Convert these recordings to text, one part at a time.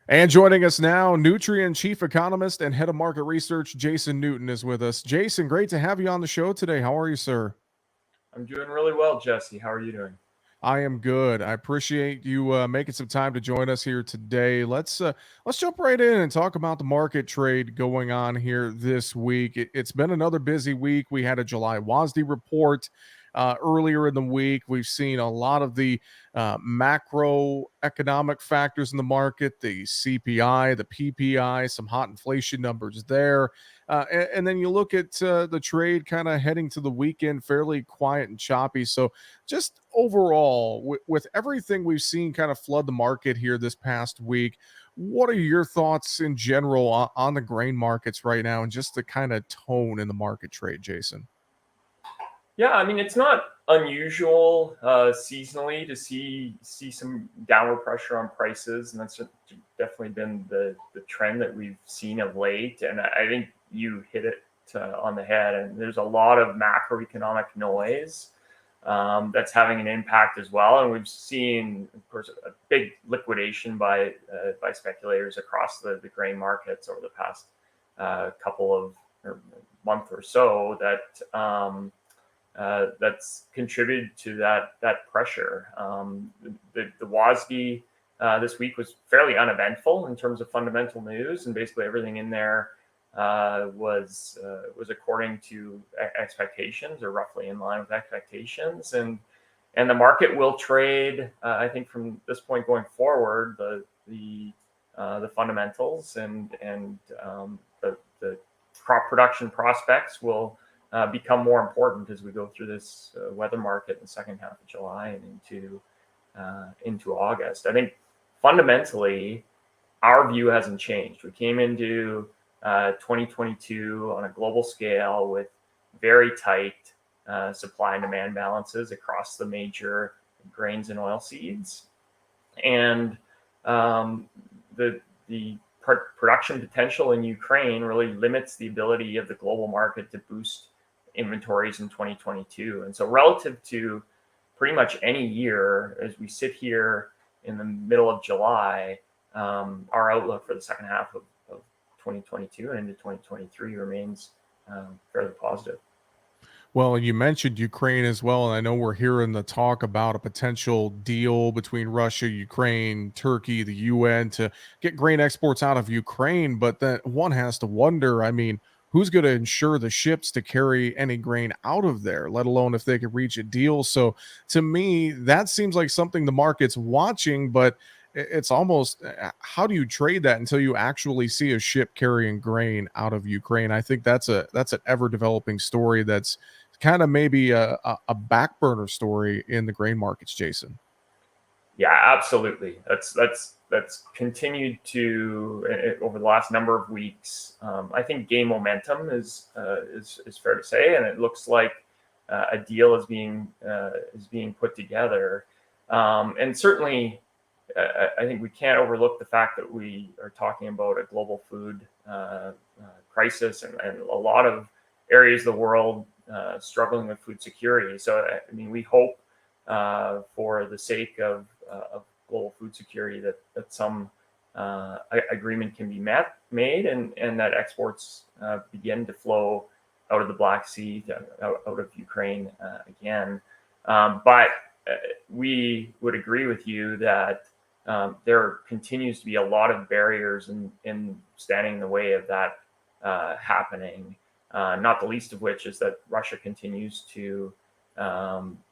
And joining us now, Nutrien chief economist and head of market research, Jason Newton, is with us. Jason, great to have you on the show today. How are you, sir? I'm doing really well, Jesse. How are you doing? I am good. I appreciate you making some time to join us here today. Let's jump right in and talk about the market trade going on here this week. It's been another busy week. We had a July WASD report earlier in the week. We've seen a lot of the macroeconomic factors in the market, the CPI, the PPI, some hot inflation numbers there. And then you look at the trade kind of heading to the weekend, fairly quiet and choppy. So, just overall, with everything we've seen kind of flood the market here this past week, what are your thoughts in general on the grain markets right now and just the kind of tone in the market trade, Jason? Yeah, I mean it's not unusual seasonally to see some downward pressure on prices, and that's definitely been the trend that we've seen of late. And I think you hit it on the head. And there's a lot of macroeconomic noise that's having an impact as well. And we've seen, of course, a big liquidation by speculators across the grain markets over the past couple of or month or so that's contributed to that pressure. The WASD this week was fairly uneventful in terms of fundamental news, and basically everything in there was according to expectations or roughly in line with expectations. And the market will trade, I think, from this point going forward, the fundamentals and the crop production prospects will become more important as we go through this weather market in the second half of July and into August. I think fundamentally, our view hasn't changed. We came into 2022 on a global scale with very tight supply and demand balances across the major grains and oilseeds, and the production potential in Ukraine really limits the ability of the global market to boost inventories in 2022. And so relative to pretty much any year, as we sit here in the middle of July, our outlook for the second half of 2022 and into 2023 remains fairly positive. Well, you mentioned Ukraine as well, and I know we're hearing the talk about a potential deal between Russia, Ukraine, Turkey, the UN to get grain exports out of Ukraine. But then one has to wonder, I mean, who's going to ensure the ships to carry any grain out of there, let alone if they could reach a deal? So to me, that seems like something the market's watching, but it's almost how do you trade that until you actually see a ship carrying grain out of Ukraine? I think that's an ever developing story that's kind of maybe a back burner story in the grain markets, Jason. Yeah, absolutely. That's continued to over the last number of weeks. I think gain momentum is fair to say, and it looks like a deal is being put together. And certainly, I think we can't overlook the fact that we are talking about a global food crisis, and a lot of areas of the world struggling with food security. So, I mean, we hope for the sake of global food security that some agreement can be made, and that exports begin to flow out of the Black Sea, out of Ukraine again. But we would agree with you that there continues to be a lot of barriers in standing in the way of that happening. Not the least of which is that Russia continues to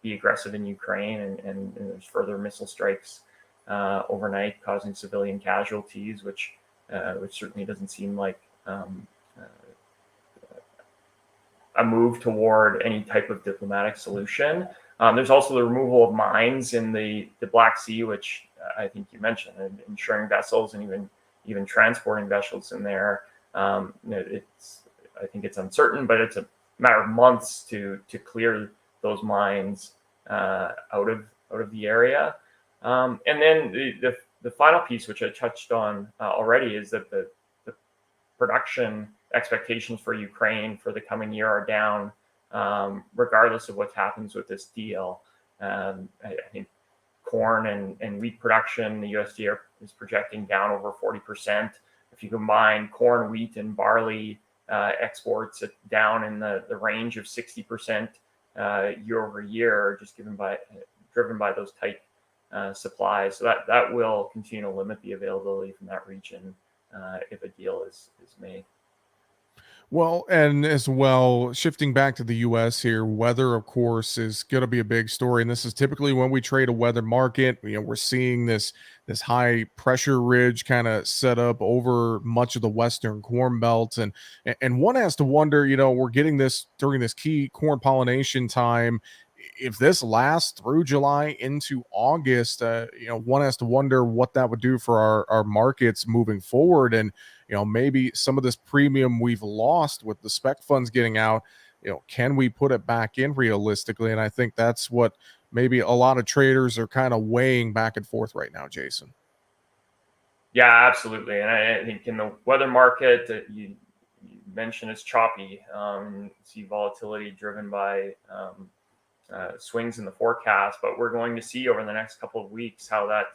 be aggressive in Ukraine, and there's further missile strikes overnight, causing civilian casualties, which certainly doesn't seem like a move toward any type of diplomatic solution. There's also the removal of mines in the Black Sea, which I think you mentioned, and ensuring vessels and even transporting vessels in there. I think it's uncertain, but it's a matter of months to clear those mines out of the area. And then the final piece, which I touched on already, is that the production expectations for Ukraine for the coming year are down, regardless of what happens with this deal. I think corn and wheat production, the USDA is projecting down over 40%. If you combine corn, wheat, and barley exports, down in the range of 60% year over year, just driven by those tight supplies. So that will continue to limit the availability from that region if a deal is made. Well, and as well, shifting back to the US here, weather, of course, is going to be a big story. And this is typically when we trade a weather market. We're seeing this high pressure ridge kind of set up over much of the western corn belt. And one has to wonder, we're getting this during this key corn pollination time. If this lasts through July into August, one has to wonder what that would do for our markets moving forward. And maybe some of this premium we've lost with the spec funds getting out, can we put it back in realistically? And I think that's what maybe a lot of traders are kind of weighing back and forth right now, Jason. Yeah, absolutely. And I think in the weather market, you mentioned it's choppy. See volatility driven by swings in the forecast, but we're going to see over the next couple of weeks how that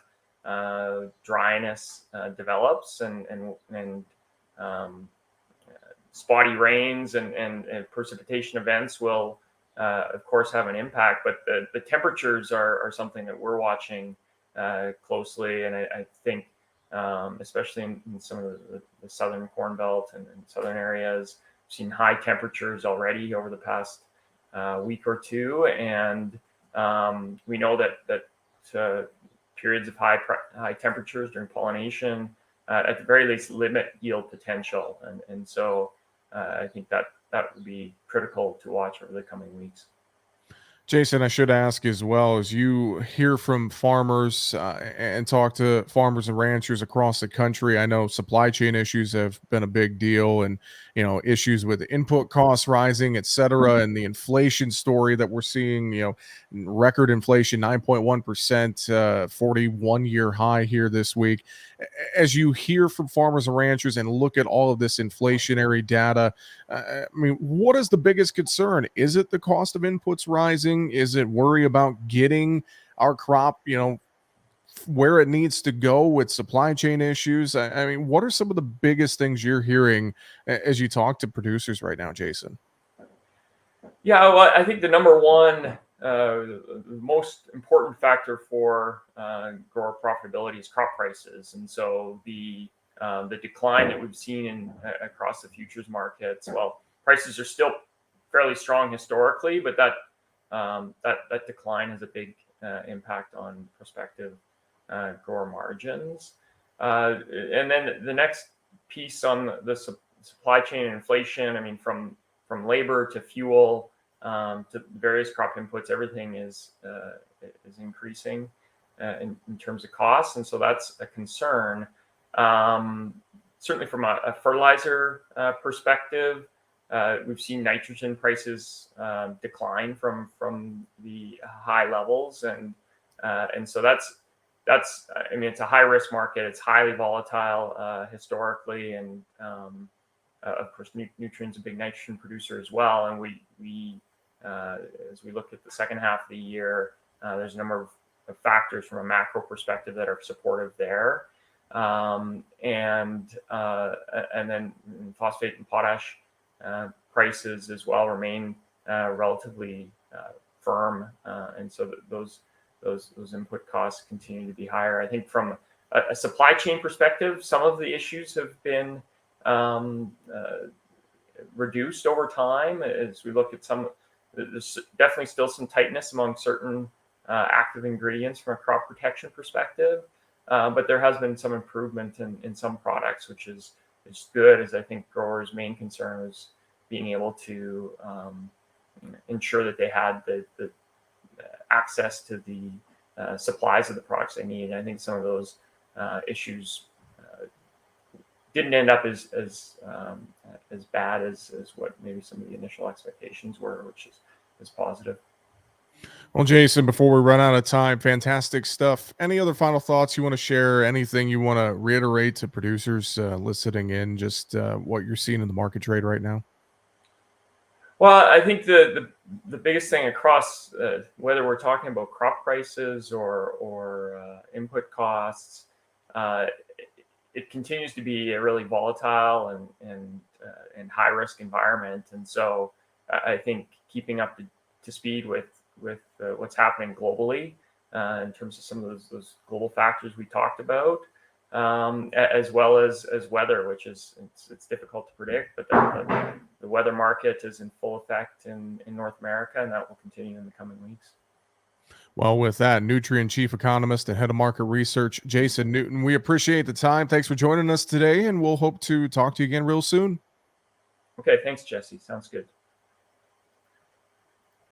dryness develops and spotty rains and precipitation events will of course have an impact, but the temperatures are something that we're watching closely. And I think especially in some of the southern corn belt and southern areas, we've seen high temperatures already over the past week or two, and we know that periods of high temperatures during pollination at the very least limit yield potential, and so I think that would be critical to watch over the coming weeks. Jason, I should ask as well, as you hear from farmers and talk to farmers and ranchers across the country, I know supply chain issues have been a big deal, and issues with input costs rising, et cetera, and the inflation story that we're seeing, record inflation, 9.1%, 41-year high here this week. As you hear from farmers and ranchers and look at all of this inflationary data, I mean, what is the biggest concern? Is it the cost of inputs rising? Is it worry about getting our crop, where it needs to go with supply chain issues? I mean, what are some of the biggest things you're hearing as you talk to producers right now, Jason? Yeah, well, I think the number one, the most important factor for grower profitability is crop prices, and so the decline that we've seen across the futures markets. Well, prices are still fairly strong historically, but that decline has a big impact on prospective grower margins. And then the next piece on the supply chain and inflation. I mean, from labor to fuel to various crop inputs, everything is increasing in terms of costs, and so that's a concern. Certainly, from a fertilizer perspective, we've seen nitrogen prices decline from the high levels, and so that's I mean, it's a high risk market. It's highly volatile historically, and of course, Nutrien's a big nitrogen producer as well. And we as we look at the second half of the year, there's a number of factors from a macro perspective that are supportive there. And then phosphate and potash prices as well remain relatively firm, and so those input costs continue to be higher. I think from a supply chain perspective, some of the issues have been reduced over time. As we look at there's definitely still some tightness among certain active ingredients from a crop protection perspective, but there has been some improvement in some products, which is good, as I think growers' main concern is being able to ensure that they had the access to the supplies of the products they need. And I think some of those issues didn't end up as bad as what maybe some of the initial expectations were, which is positive. Well, Jason, before we run out of time, fantastic stuff. Any other final thoughts you want to share? Anything you want to reiterate to producers listening in, just what you're seeing in the market trade right now? Well, I think the biggest thing across, whether we're talking about crop prices or input costs, uh, it continues to be a really volatile and high risk environment. And so I think keeping up to speed with what's happening globally in terms of some of those global factors we talked about, as well as weather, which is it's difficult to predict, but the weather market is in full effect in North America, and that will continue in the coming weeks. Well, with that, Nutrien chief economist and head of market research, Jason Newton, we appreciate the time. Thanks for joining us today, and we'll hope to talk to you again real soon. Okay, thanks, Jesse. Sounds good.